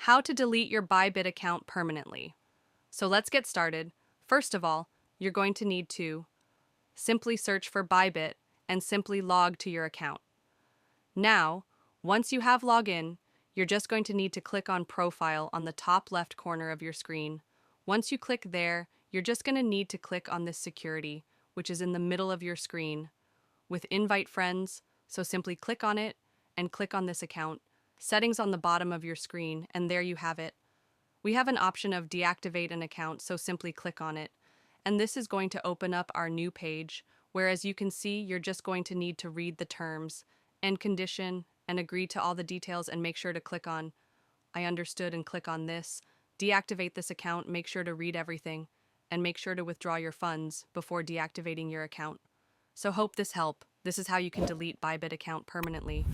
How to delete your Bybit account permanently. So let's get started. First of all, you're going to need to simply search for Bybit and simply log to your account. Now, once you have login, you're just going to need to click on Profile on the top left corner of your screen. Once you click there, you're just going to need to click on this security, which is in the middle of your screen, with Invite Friends, so simply click on it and click on this account. Settings on the bottom of your screen, and there you have it. We have an option of deactivate an account, so simply click on it. And this is going to open up our new page, where as you can see, you're just going to need to read the terms and condition and agree to all the details and make sure to click on I understood and click on this. Deactivate this account, make sure to read everything, and make sure to withdraw your funds before deactivating your account. So hope this helped. This is how you can delete Bybit account permanently.